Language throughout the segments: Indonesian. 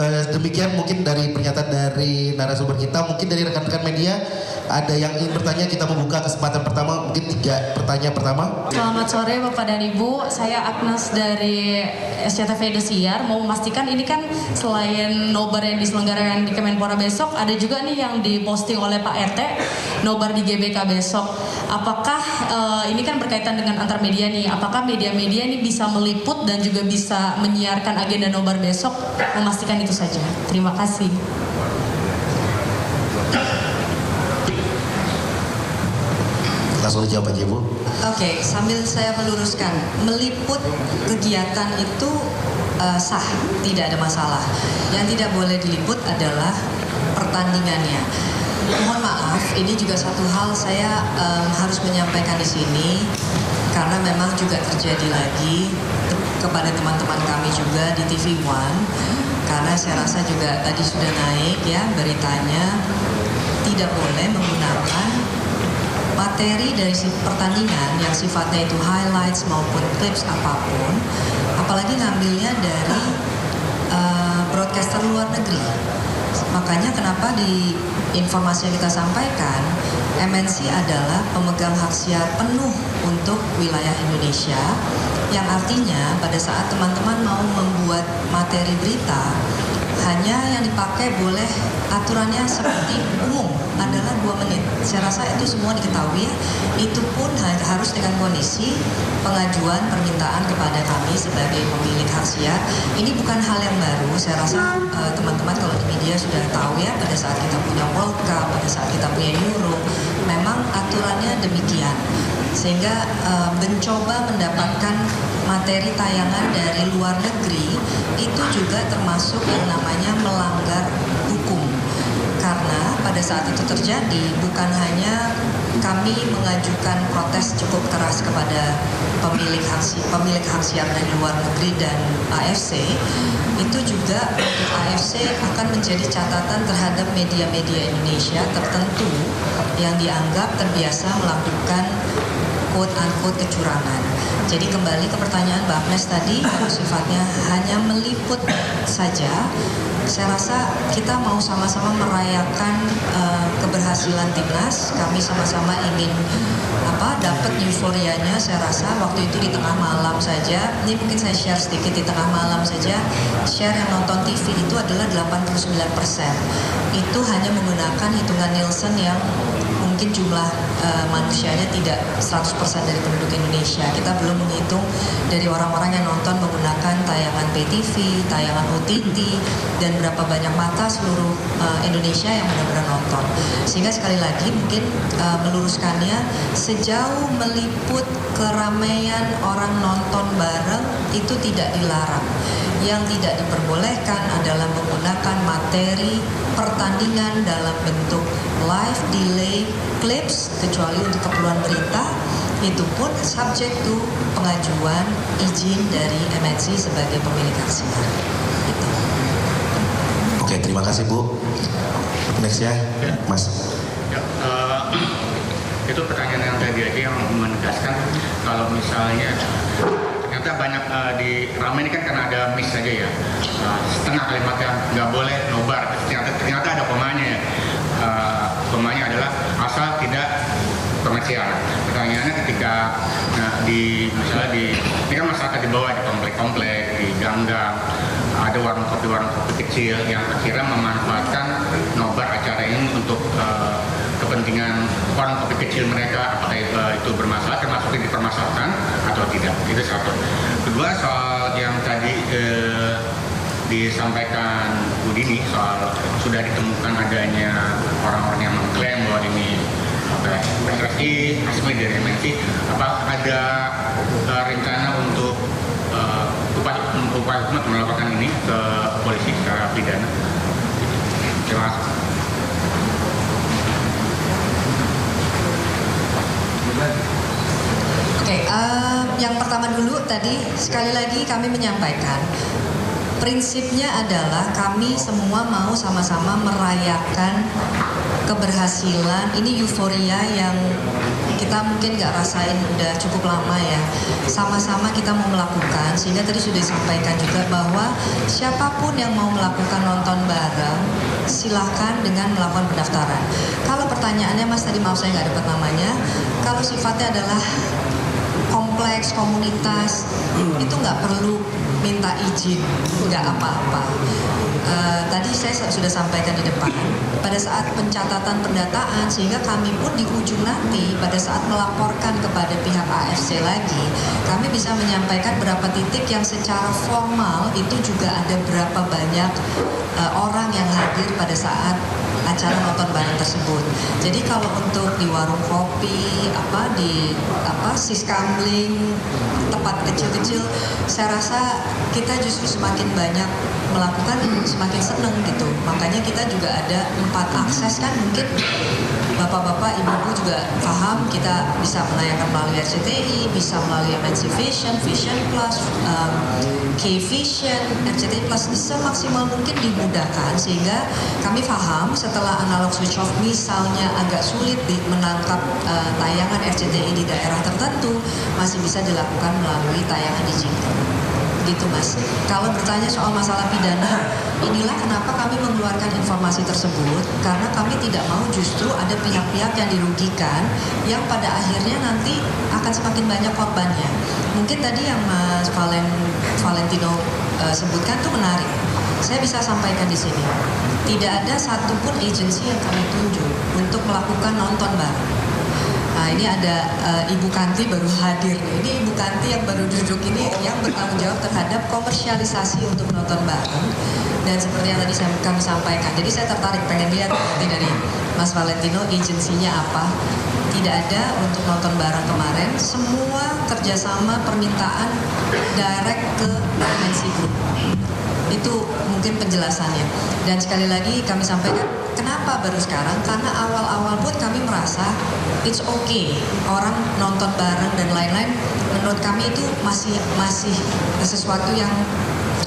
Demikian mungkin dari pernyataan dari narasumber kita. Mungkin dari rekan-rekan media ada yang ingin bertanya, kita membuka kesempatan pertama, mungkin 3 pertanyaan pertama. Selamat sore Bapak dan Ibu, saya Agnes dari SCTV Indosiar. Mau memastikan ini kan selain nobar yang diselenggarakan di Kemenpora besok, ada juga nih yang diposting oleh Pak RT, nobar di GBK besok. Apakah ini kan berkaitan dengan antar media nih, apakah media-media ini bisa meliput dan juga bisa menyiarkan agenda nobar besok? Memastikan itu saja. Terima kasih. Langsung dijawab aja Bu. Oke, sambil saya meluruskan, meliput kegiatan itu sah, tidak ada masalah. Yang tidak boleh diliput adalah pertandingannya. Mohon maaf, ini juga satu hal saya harus menyampaikan di sini karena memang juga terjadi lagi kepada teman-teman kami juga di TV One, karena saya rasa juga tadi sudah naik ya beritanya, tidak boleh menggunakan materi dari pertandingan yang sifatnya itu highlights maupun clips apapun, apalagi ngambilnya dari broadcaster luar negeri. Makanya kenapa di informasi yang kita sampaikan, MNC adalah pemegang hak siar penuh untuk wilayah Indonesia, yang artinya pada saat teman-teman mau membuat materi berita, hanya yang dipakai boleh aturannya seperti umum adalah 2 menit. Saya rasa itu semua diketahui ya. Itu pun harus dengan kondisi pengajuan permintaan kepada kami sebagai pemilik hak siar. Ini bukan hal yang baru. Saya rasa teman-teman kalau di media sudah tahu ya, pada saat kita punya World Cup, pada saat kita punya Euro, memang aturannya demikian. Sehingga mencoba mendapatkan materi tayangan dari luar negeri itu juga termasuk yang namanya melanggar hukum. Karena pada saat itu terjadi, bukan hanya kami mengajukan protes cukup keras kepada pemilik hak siar dari luar negeri dan AFC, itu juga untuk AFC akan menjadi catatan terhadap media-media Indonesia tertentu yang dianggap terbiasa melakukan quote-unquote kecurangan. Jadi kembali ke pertanyaan Mbak Agnes tadi, kalau sifatnya hanya meliput saja, saya rasa kita mau sama-sama merayakan keberhasilan timnas. Kami sama-sama ingin dapat euforianya. Saya rasa waktu itu di tengah malam saja, ini mungkin saya share sedikit, di tengah malam saja share yang nonton TV itu adalah 89%. Itu hanya menggunakan hitungan Nielsen yang mungkin jumlah manusianya tidak 100% dari penduduk Indonesia. Kita belum menghitung dari orang-orang yang nonton menggunakan tayangan PTV, tayangan OTT, dan berapa banyak mata seluruh Indonesia yang benar-benar nonton. Sehingga sekali lagi mungkin meluruskannya, sejauh meliput keramaian orang nonton bareng itu tidak dilarang. Yang tidak diperbolehkan adalah menggunakan materi pertandingan dalam bentuk live delay clips, kecuali untuk keperluan berita, itu pun subject to pengajuan izin dari MNC sebagai pemilik hak siar. Gitu. Oke, terima kasih Bu. Next ya, Mas. Ya, itu pertanyaan yang tadi aja yang menegaskan kalau misalnya ternyata banyak di ramai ini kan karena ada miss saja ya, setengah kalimatnya nggak boleh nobar, ternyata ada komanya ya. Komanya adalah asal tidak komersial. Pertanyaannya ketika misalnya ini kan masyarakat di bawah, di komplek-komplek, di gang-gang, ada warung kopi kecil yang akhirnya memanfaatkan nobar acara ini untuk kepentingan warung kopi kecil mereka, apakah itu bermasalah, termasuk dipermasalahkan atau tidak. Itu satu. Kedua, soal yang tadi disampaikan Bu Dini soal sudah ditemukan adanya orang-orang yang mengklaim bahwa ini resmi dari MNC, apa ada rencana untuk upaya hukum melaporkan ini ke polisi secara pidana? Terima kasih. Oke, yang pertama dulu tadi sekali lagi kami menyampaikan Prinsipnya adalah kami semua mau sama-sama merayakan keberhasilan. Ini euforia yang kita mungkin nggak rasain udah cukup lama ya. Sama-sama kita mau melakukan, sehingga tadi sudah disampaikan juga bahwa siapapun yang mau melakukan nonton bareng, silahkan dengan melakukan pendaftaran. Kalau pertanyaannya Mas tadi maaf saya nggak dapat namanya, kalau sifatnya adalah kompleks, komunitas, itu nggak perlu minta izin, nggak apa-apa. Tadi saya sudah sampaikan di depan, pada saat pencatatan pendataan, sehingga kami pun di ujung nanti, pada saat melaporkan kepada pihak AFC lagi, kami bisa menyampaikan berapa titik yang secara formal itu juga ada berapa banyak orang yang hadir pada saat acara nonton bareng tersebut. Jadi kalau untuk di warung kopi, di siskamling, tempat kecil-kecil, saya rasa kita justru semakin banyak melakukan, semakin seneng gitu. Makanya kita juga ada 4 akses kan, mungkin bapak-bapak, ibu-ibu juga paham kita bisa menayangkan melalui RCTI, bisa melalui MNC Vision, Vision Plus, K-Vision, RCTI Plus, semaksimal mungkin dimudahkan sehingga kami paham setelah analog switch off misalnya agak sulit menangkap tayangan RCTI di daerah tertentu, masih bisa dilakukan melalui tayangan digital. Gitu Mas. Kalau bertanya soal masalah pidana, inilah kenapa kami mengeluarkan informasi tersebut, karena kami tidak mau justru ada pihak-pihak yang dirugikan, yang pada akhirnya nanti akan semakin banyak korbannya. Mungkin tadi yang Mas Valentino sebutkan itu menarik. Saya bisa sampaikan di sini, tidak ada satupun agensi yang kami tunjuk untuk melakukan nonton bareng. Nah ini ada Ibu Kanti baru hadir. Ini Ibu Kanti yang baru duduk ini yang bertanggung jawab terhadap komersialisasi untuk nonton bareng. Dan seperti yang tadi kami sampaikan, jadi saya tertarik pengen lihat nanti dari Mas Valentino agensinya apa. Tidak ada untuk nonton bareng kemarin. Semua kerjasama permintaan direct ke MNC Group. Itu mungkin penjelasannya. Dan sekali lagi kami sampaikan, kenapa baru sekarang? Karena awal-awal pun kami merasa it's okay orang nonton bareng dan lain-lain. Menurut kami itu masih sesuatu yang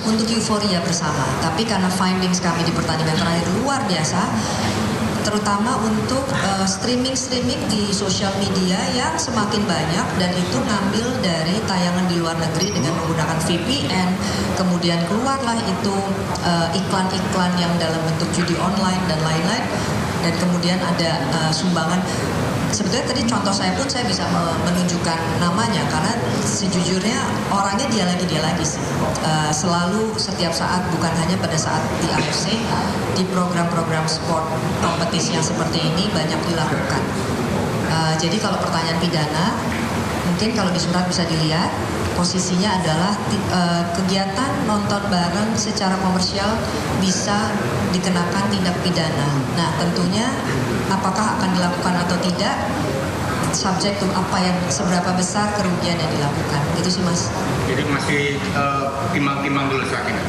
untuk euforia bersama. Tapi karena findings kami di pertandingan terakhir luar biasa, terutama untuk streaming di sosial media yang semakin banyak, dan itu ngambil dari tayangan di luar negeri dengan menggunakan VPN, kemudian keluarlah itu iklan-iklan yang dalam bentuk judi online dan lain-lain, dan kemudian ada sumbangan. Sebetulnya tadi contoh saya pun saya bisa menunjukkan namanya, karena sejujurnya orangnya dia lagi sih. Selalu setiap saat, bukan hanya pada saat di AFC, di program-program sport kompetisi yang seperti ini banyak dilakukan. Jadi kalau pertanyaan pidana, mungkin kalau di surat bisa dilihat, posisinya adalah kegiatan nonton bareng secara komersial bisa dikenakan tindak pidana. Nah tentunya apakah akan dilakukan atau tidak, subjek to apa yang seberapa besar kerugian yang dilakukan. Gitu sih Mas. Jadi masih timbang-timbang dulu saat ini?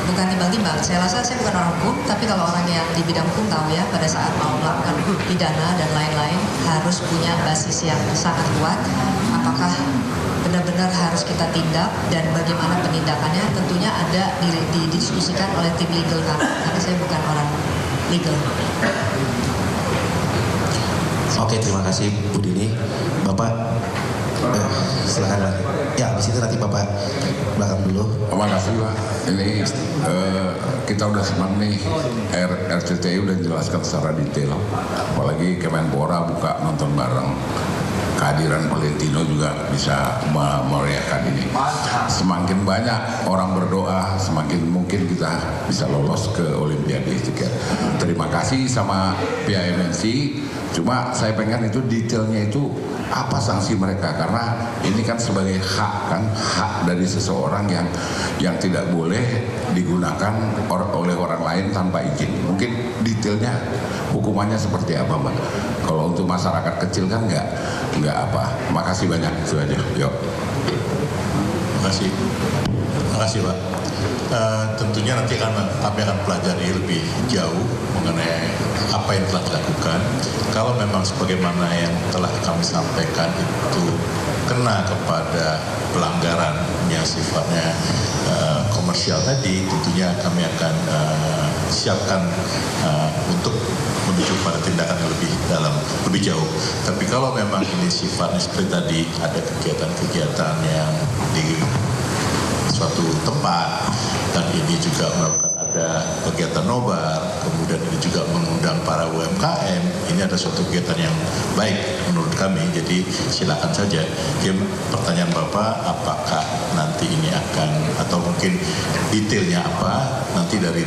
Bukan timbang-timbang, saya rasa saya bukan orang hukum, tapi kalau orang yang di bidang hukum tahu ya, pada saat mau melakukan pidana dan lain-lain harus punya basis yang sangat kuat. Apakah benar-benar harus kita tindak dan bagaimana penindakannya, tentunya ada didiskusikan oleh tim legal kami, karena saya bukan orang legal. Oke, terima kasih Bu Dini. Bapak, silakan. Ya, di situ nanti Bapak belakang dulu. Terima kasih Pak. Ini kita udah senang nih, RCTI udah jelaskan secara detail. Apalagi Kemenpora buka nonton bareng. Kehadiran Valentino juga bisa meriahkan ini. Semakin banyak orang berdoa, semakin mungkin kita bisa lolos ke Olimpiade. Terima kasih sama pihak MNC. Cuma saya pengen itu detailnya itu apa sanksi mereka, karena ini kan sebagai hak dari seseorang yang tidak boleh digunakan oleh orang lain tanpa izin. Mungkin detailnya hukumannya seperti apa Mbak? Kalau untuk masyarakat kecil kan nggak apa. Makasih banyak, itu aja. Yuk. Terima kasih Pak. Tentunya nanti kami akan pelajari lebih jauh mengenai apa yang telah dilakukan. Kalau memang sebagaimana yang telah kami sampaikan itu kena kepada pelanggaran yang sifatnya komersial tadi, tentunya kami akan siapkan untuk menuju pada tindakan yang lebih dalam, lebih jauh. Tapi kalau memang ini sifatnya seperti tadi, ada kegiatan-kegiatan yang di suatu tempat, dan ini juga melakukan ada kegiatan nobar, kemudian ini juga mengundang para UMKM, ini ada suatu kegiatan yang baik menurut kami. Jadi silakan saja. Pertanyaan Bapak, apakah nanti ini akan, atau mungkin detailnya apa, nanti dari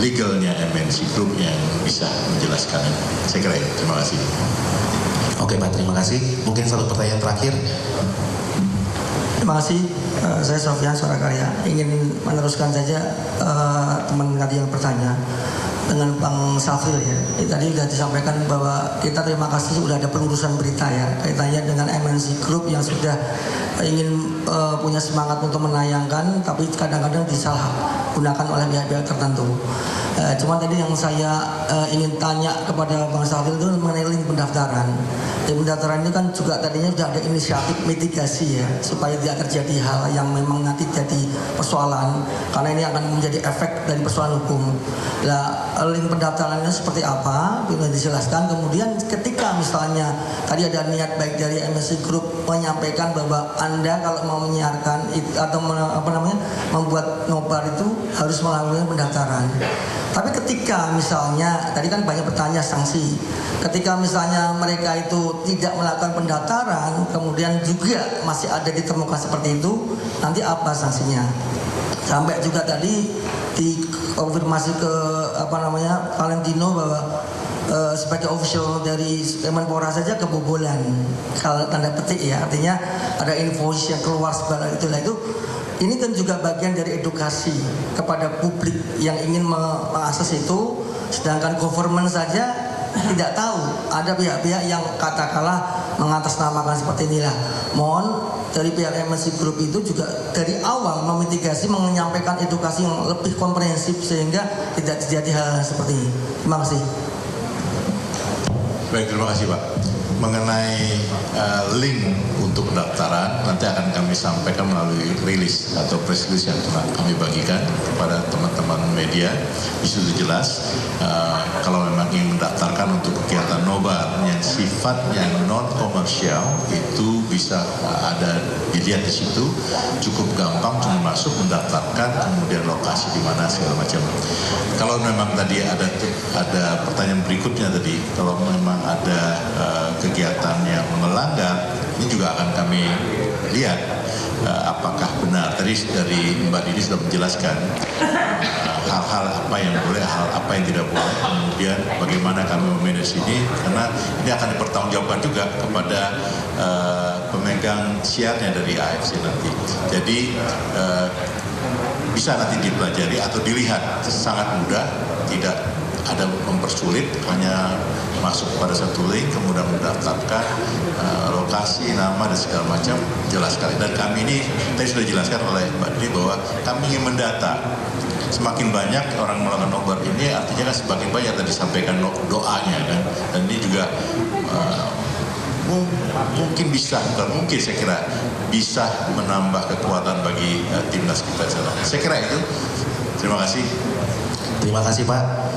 legalnya MNC Group yang bisa menjelaskan. Saya kira itu. Terima kasih. Oke Pak, terima kasih. Mungkin satu pertanyaan terakhir. Terima kasih. Saya Sofyan Sorakarya, ingin meneruskan saja teman tadi yang bertanya dengan Bang Safril ya. Tadi sudah disampaikan bahwa kita terima kasih sudah ada pelurusan berita ya kaitannya dengan MNC Group yang sudah ingin punya semangat untuk menayangkan, tapi kadang-kadang disalahgunakan oleh pihak-pihak tertentu. Cuman tadi yang saya ingin tanya kepada Bang Safril itu mengenai link pendaftaran. Di pendaftaran ini kan juga tadinya sudah ada inisiatif mitigasi ya, supaya tidak terjadi hal yang memang nanti jadi persoalan, karena ini akan menjadi efek dari persoalan hukum. Nah, link pendaftarannya seperti apa? Bisa dijelaskan. Kemudian ketika misalnya tadi ada niat baik dari MNC Group menyampaikan bahwa Anda kalau mau menyiarkan atau membuat nobar itu harus melalui pendaftaran. Tapi ketika misalnya tadi kan banyak bertanya sanksi. Ketika misalnya mereka itu tidak melakukan pendaftaran, kemudian juga masih ada ditemukan seperti itu, nanti apa sanksinya? Sampai juga tadi dikonfirmasi ke Valentino bahwa sebagai official dari Kemenpora saja kebobolan, kalau tanda petik ya, artinya ada invoice yang keluar sebagai itulah itu. Ini kan juga bagian dari edukasi kepada publik yang ingin mengakses itu, sedangkan government saja tidak tahu. Ada pihak-pihak yang katakanlah mengatasnamakan seperti inilah. Mohon dari pihak MNC Group itu juga dari awal memitigasi, menyampaikan edukasi yang lebih komprehensif sehingga tidak terjadi hal seperti ini. Terima kasih. Baik, terima kasih Pak. Mengenai link untuk pendaftaran nanti akan kami sampaikan melalui rilis atau press release yang telah kami bagikan kepada teman-teman media. Di situ jelas kalau memang ingin mendaftarkan untuk kegiatan nobar yang sifatnya non komersial itu bisa ada dilihat di situ, cukup gampang, cuma masuk mendaftarkan, kemudian lokasi di mana segala macam. Kalau memang tadi ada pertanyaan berikutnya tadi, kalau memang ada kegiatan yang melanggar, ini juga akan kami lihat apakah benar. Tadi dari Mbak Dini sudah menjelaskan hal-hal apa yang boleh, hal apa yang tidak boleh, kemudian bagaimana kami memanage ini, karena ini akan dipertanggungjawabkan juga kepada pemegang siarnya dari AFC nanti. Jadi bisa nanti dipelajari atau dilihat, sangat mudah, tidak ada mempersulit, hanya masuk pada satu link, kemudian mendaftarkan lokasi, nama dan segala macam, jelas sekali. Dan kami ini tadi sudah dijelaskan oleh Mbak Dini bahwa kami ingin mendata. Semakin banyak orang melakukan nobar ini, artinya kan semakin banyak tadi disampaikan doanya kan. Dan ini juga mungkin bisa, bukan mungkin, saya kira bisa menambah kekuatan bagi timnas kita. Saya kira itu. Terima kasih. Terima kasih Pak.